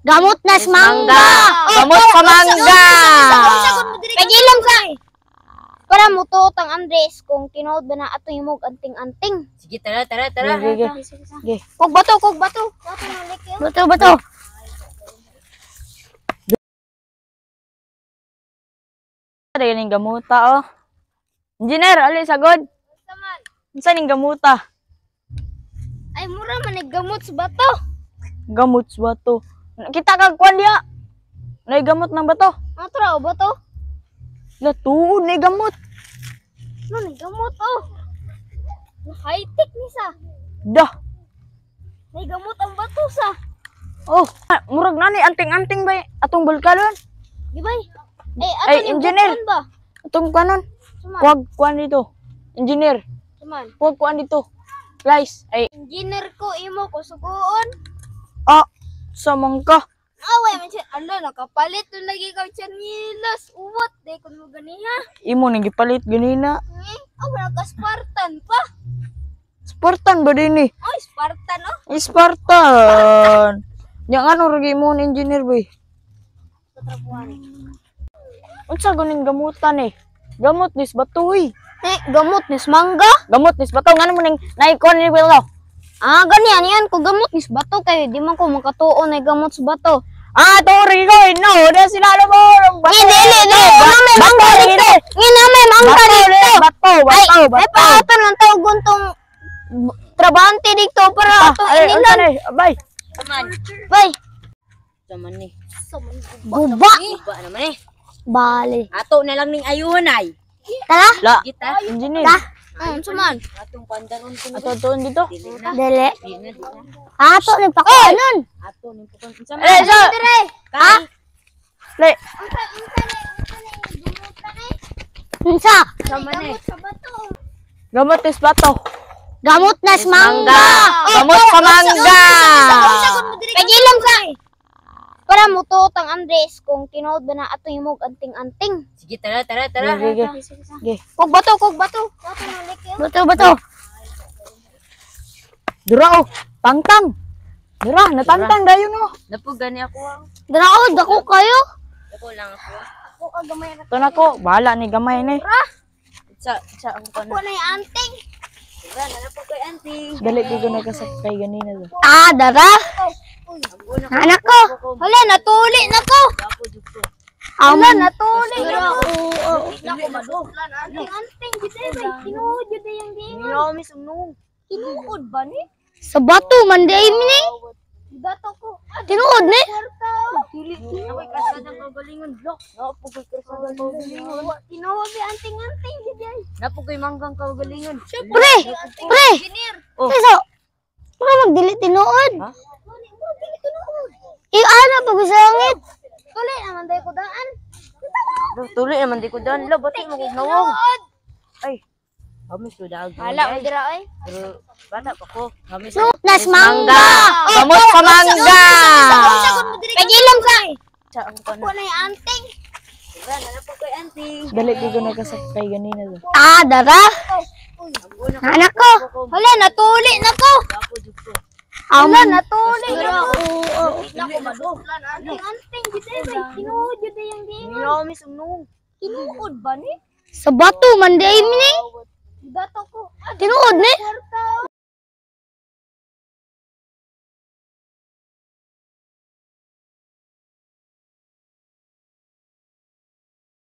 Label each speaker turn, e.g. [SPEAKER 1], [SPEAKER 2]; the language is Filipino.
[SPEAKER 1] Gamot nas mangga.
[SPEAKER 2] Gamot sa mangga.
[SPEAKER 1] Kagilam sa. Para mo to tang Andres kung tinuod ba na ato himog anting-anting.
[SPEAKER 2] Sige, tara.
[SPEAKER 1] Sige. Kog bato. Bato.
[SPEAKER 2] Ada yung gamuta, oh. Engineer, ali sagod. Saan yung gamuta?
[SPEAKER 1] Ay mura man gamot sa bato.
[SPEAKER 2] Gamot sa bato. Kita kag kwan diya. Nay gamot ng bato.
[SPEAKER 1] Atra o bato?
[SPEAKER 2] Latuon nay gamot.
[SPEAKER 1] Ano gamot oh? High-tech ni sa.
[SPEAKER 2] Dah.
[SPEAKER 1] May gamot ang bato sa.
[SPEAKER 2] Oh, murag na ni anting-anting ba atong bulkalon?
[SPEAKER 1] Di ba?
[SPEAKER 2] Ay, engineer.
[SPEAKER 1] Ba?
[SPEAKER 2] Atong kanon.
[SPEAKER 1] Suman.
[SPEAKER 2] Kuwag kuan dito. Engineer.
[SPEAKER 1] Suman.
[SPEAKER 2] Kuwag kuan dito. Guys, ay
[SPEAKER 1] Engineer ko imo ko suguon.
[SPEAKER 2] sa mangka.
[SPEAKER 1] Away man siya. Ano nakapalit to lagi ka siya nilas. Uwat day kun mo ganiha.
[SPEAKER 2] Imo nang gipalit ganina.
[SPEAKER 1] Wala ka Spartan pa.
[SPEAKER 2] Spartan ba din ni?
[SPEAKER 1] Ay Spartan oh.
[SPEAKER 2] Spartan. Yang ano ragi mo ni engineer ba? Unsa guning gamutan eh? Gamot nis batoy.
[SPEAKER 1] Gamot nis mangga.
[SPEAKER 2] Gamot nis bato ngano mo ning naikon ni Willow?
[SPEAKER 1] Ganyan yan ko gamot nis bato kay di man ko makatuon ay gamot sa bato.
[SPEAKER 2] Tori ko no, da sinalo mo.
[SPEAKER 1] Dili. May mangga dito. Ngina may mangga dito.
[SPEAKER 2] Bato.
[SPEAKER 1] Ay paato lang tawgon tong trabante dito para ato inilan.
[SPEAKER 2] Abay.
[SPEAKER 1] Bay.
[SPEAKER 2] Saman ni.
[SPEAKER 1] Guba.
[SPEAKER 2] Ba naman eh.
[SPEAKER 1] Bale.
[SPEAKER 2] Ato na lang ning ayuhan ay.
[SPEAKER 1] Tara.
[SPEAKER 2] La. Kita. Engineer.
[SPEAKER 1] Suman.
[SPEAKER 2] Atong pandaron kun. Ato tuon dito.
[SPEAKER 1] Dili. Ato nagpakanon.
[SPEAKER 2] Ato ning pukon.
[SPEAKER 1] Dire. Ha?
[SPEAKER 2] Le.
[SPEAKER 1] Unsa?
[SPEAKER 2] Saman eh.
[SPEAKER 1] Sa bato.
[SPEAKER 2] Gamot nis bato.
[SPEAKER 1] Gamot nas mangga.
[SPEAKER 2] Gamot sa mangga.
[SPEAKER 1] Kagilam sa. Para mo to tang Andres kung tinuod ba na ato himog anting-anting.
[SPEAKER 2] Sige, tara.
[SPEAKER 1] Sige. Kog bato. Bato.
[SPEAKER 2] Dura oh, tangtang. Dura, natangtang dayon oh. Napugani ako ang.
[SPEAKER 1] Daraod ako kayo.
[SPEAKER 2] Ako lang ako.
[SPEAKER 1] Ako gamay na.
[SPEAKER 2] Ito na ko, bahala ni gamay ni.
[SPEAKER 1] Ra.
[SPEAKER 2] Sa ako
[SPEAKER 1] Ako na yung anting.
[SPEAKER 2] Dura, nalapog kay auntie. Dali di ko nagkasakay ganina do.
[SPEAKER 1] Dara. Anak ko. Hala, natuli na ko. Hala, natuli na ko. Anting, tinuod yun yung game.
[SPEAKER 2] Niyomi sumnong.
[SPEAKER 1] Tinuod ba ni? Sa bato, manday mi ni. Bato ko. Tinuod ni?
[SPEAKER 2] Ako'y kasadang kagalingon. Napugay kasadang kagalingon.
[SPEAKER 1] Tinuod yung anting-anting.
[SPEAKER 2] Napugay manggang kagalingon.
[SPEAKER 1] Pre!
[SPEAKER 2] Oh.
[SPEAKER 1] Keso, wala magdili tinuod.
[SPEAKER 2] Ha?
[SPEAKER 1] Ano pag isangit? Tuloy naman tayo ko daan.
[SPEAKER 2] Tuloy naman di ko daan. Bati mo kong nawang. Ay. Hamis ko daag.
[SPEAKER 1] Hala, dira ay.
[SPEAKER 2] Pero bata pa ko. Hamis.
[SPEAKER 1] Nas mangga.
[SPEAKER 2] Gamot sa mangga.
[SPEAKER 1] Kagilam sa.
[SPEAKER 2] Sa ako ka na.
[SPEAKER 1] Ako na yung anting.
[SPEAKER 2] Dura, nalapog kay auntie. Dali di ko nagkasakay ganina do.
[SPEAKER 1] Dara. Anak ko. Hala, natuli na ko. Hala, natuli na ko. Anting, tinuod yun yung game.
[SPEAKER 2] Niyomi sumnong.
[SPEAKER 1] Tinuod ba ni? Sa bato, manday mi ni. Bato ko. Tinuod ni?